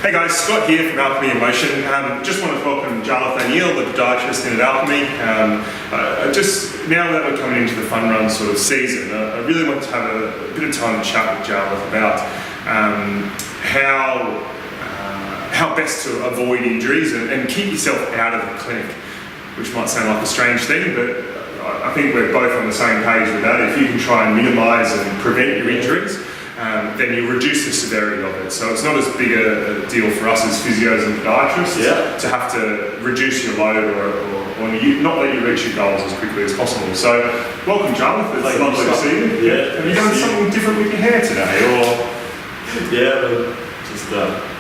Hey guys, Scott here from Alchemy in Motion. Just want to welcome Jarlath O'Neill, the podiatrist in at Alchemy. Now that we're coming into the fun run sort of season, I really want to have a bit of time to chat with Jarlath about how best to avoid injuries and keep yourself out of the clinic, which might sound like a strange thing, but I think we're both on the same page with that. If you can try and minimise and prevent your injuries, then you reduce the severity of it. So it's not as big a deal for us as physios and podiatrists to have to reduce your load or not let you reach your goals as quickly as possible. So welcome, Jarlath. It's lovely to see you. Yeah. Have you done something different with your hair today? Just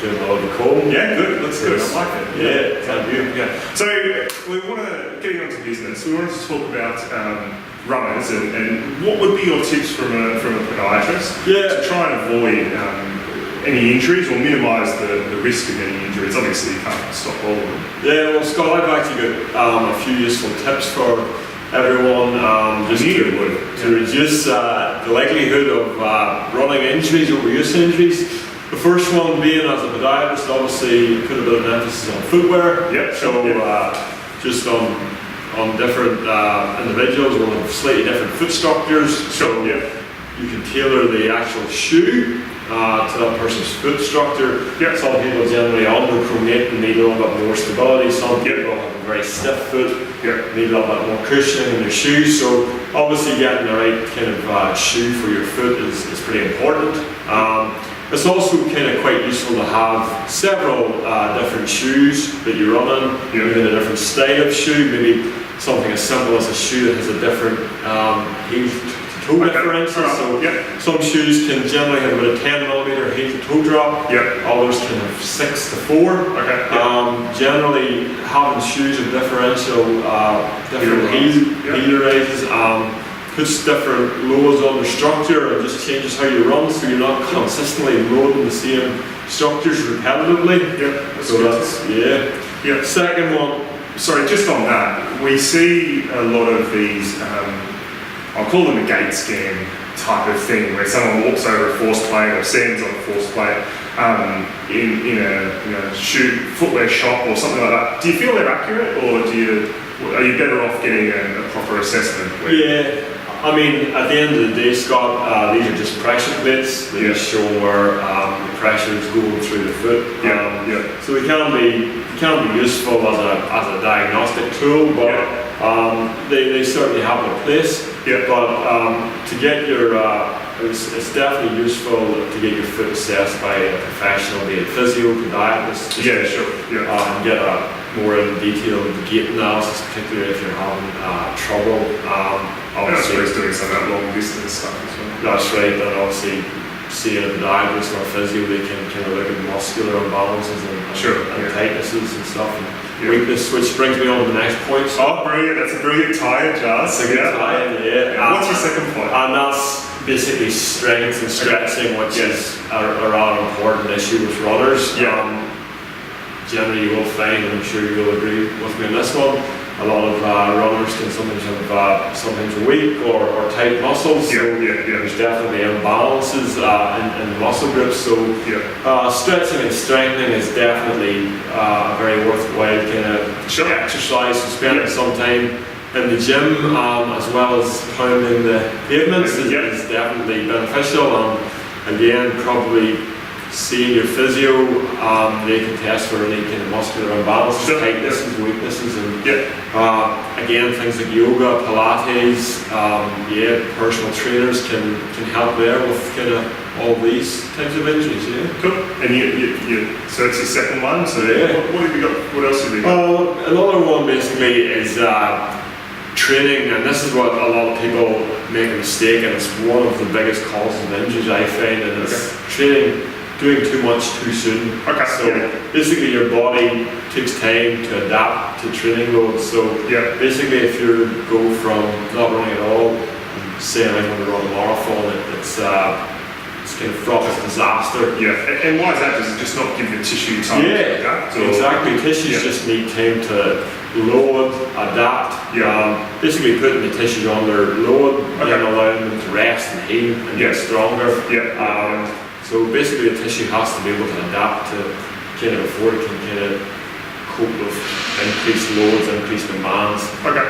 getting a lot of comb. Yeah, good. That's good. I like it. Yeah, thank you. Yeah. So we want to get into business. We wanted to talk about runners and what would be your tips from a podiatrist to try and avoid any injuries or minimise the risk of any injuries. Obviously, you can't stop all of them. Yeah, well, Scott, I've actually got a few useful tips for everyone just to reduce the likelihood of running injuries, overuse injuries. The first one being, as a podiatrist, obviously put a bit of emphasis on footwear. Just on different individuals will have slightly different foot structures, so you can tailor the actual shoe to that person's foot structure. Some people generally underpronate and need a little bit more stability. Some people have a very stiff foot, need a little bit more cushioning in their shoes. So obviously getting the right kind of shoe for your foot is pretty important. It's also kind of quite useful to have several different shoes that you run in, maybe a different style of shoe, maybe something as simple as a shoe that has a different heel to toe differential. So some shoes can generally have about a 10mm heel to toe drop, others can have 6 to 4. Generally having shoes of differential, different heel raises, puts different loads on the structure and just changes how you run, so you're not consistently loading the same structures repetitively. Second one. Sorry, just on that, we see a lot of these, I'll call them a gait scan type of thing, where someone walks over a force plate or stands on a force plate in a footwear shop or something like that. Do you feel they're accurate, or are you better off getting a proper assessment? I mean, at the end of the day, Scott, these are just pressure plates. They just show where the pressure is going through the foot. So they can be useful as a diagnostic tool, but they certainly have a place. But to get your, it's definitely useful to get your foot assessed by a professional, be it physio, podiatrist. And get a more in detail gait analysis, particularly if you're having trouble. Obviously, it's doing some of that long distance stuff as well. That's right, and obviously seeing a podiatrist or a physio, they can kind of look at muscular imbalances and tightnesses and stuff, and weakness, which brings me on to the next point. Oh, brilliant! That's a brilliant tie-in, Charles. That's a good tie-in, What's your second point? And that's basically strength and stretching, which is a rather important issue with runners. Generally, you will find, and I'm sure you will agree with me on this one, a lot of runners can sometimes have weak or tight muscles. There's definitely imbalances in muscle groups. So stretching and strengthening is definitely a very worthwhile kind of exercise. So spending some time in the gym as well as pounding the pavements is definitely beneficial. And again, probably seeing your physio, they can test for any kind of muscular imbalances, tightnesses, weaknesses, and again, things like yoga, Pilates, personal trainers can help there with kind of all these types of injuries. Cool. And so that's your second one. So what have you got? What else have you got? Another one basically is training, and this is what a lot of people make a mistake, and it's one of the biggest causes of injuries I find, and it's training. Doing too much too soon. Basically your body takes time to adapt to training loads. So basically if you go from not running at all and say I'm going to run a marathon, it's kind of fraught with disaster. And why is that? Does it just not give the tissue time to adapt? Exactly. Tissues just need time to load, adapt. Basically putting the tissues under load and allowing them to rest and heal and get stronger. So basically the tissue has to be able to adapt to kind of before it can kind of cope with increased loads, increased demands. Okay.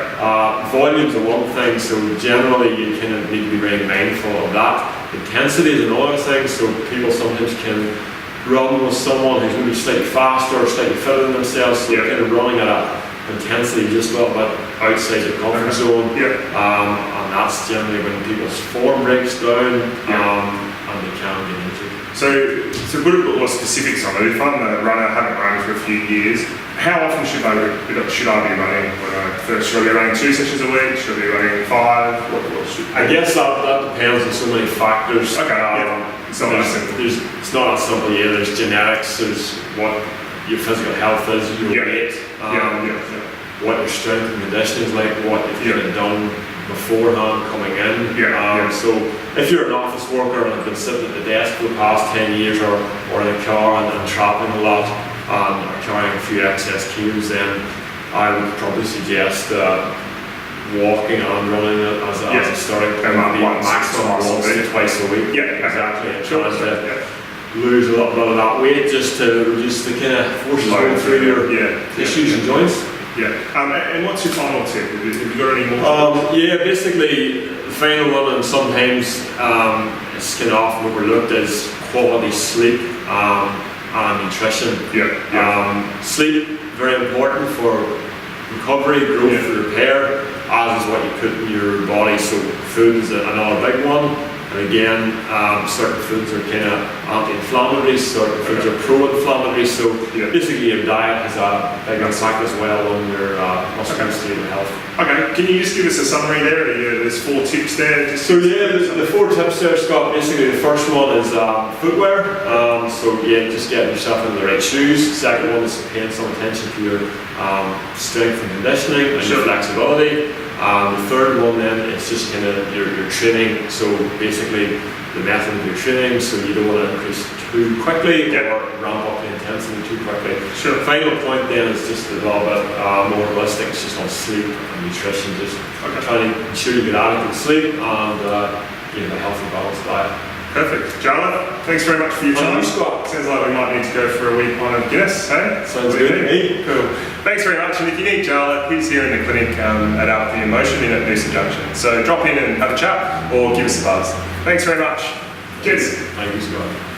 Volume's are one thing, so generally you kind of need to be very mindful of that. Intensity is another thing, so people sometimes can run with someone who's maybe slightly faster or slightly fitter than themselves, so they're kind of running at a intensity just a little bit outside the comfort zone. And that's generally when people's form breaks down and they can get injured. So to put a bit more specifics on it, if I'm a runner, haven't run for a few years, how often should I be running? First, should I be running 2 sessions a week? Should I be running 5? What should I guess that depends on so many factors. Okay, it's not that simple. It's not that simple. Yeah, there's genetics, there's what your physical health is, your weight, what your strength and conditioning is like, what you've kind of done beforehand coming in. So if you're an office worker and have been sitting at the desk for the past 10 years or in a car and trapping a lot and are carrying a few excess kilos, then I would probably suggest walking and running as a starting point, maximum once to twice a week. Exactly. And trying to lose a little bit of that weight just to reduce the kind of forces going through your tissues and joints. And what's your final tip? Have you got any more? Basically, the final one, and sometimes it's kind of often overlooked, is quality sleep and nutrition. Sleep, very important for recovery, growth, repair, as is what you put in your body. So food is another big one. And again, certain foods are kind of anti-inflammatory, certain foods are pro-inflammatory, so basically your diet has a big impact as well on your musculoskeletal health. Okay, can you just give us a summary there? There's 4 tips there. The 4 tips there, Scott, basically the first one is footwear. Just getting yourself in the right shoes. Second one is paying some attention to your strength and conditioning and your flexibility. The third one then is just kind of your training, so basically the method of your training, so you don't want to increase too quickly or ramp up the intensity too quickly. The final point then is just a little bit more holistic, it's just on sleep and nutrition, just trying to ensure you get adequate sleep and a healthy, balanced diet. Perfect. Jarlath, thanks very much for your time. Scott. Sounds like we might need to go for a week on of Guinness, hey? Sounds good to me. Cool. Thanks very much. And if you need Jarlath, he's here in the clinic at Alpha Emotion in at Noosa Junction. So drop in and have a chat or give us a buzz. Thanks very much. Cheers. Thank you, Scott.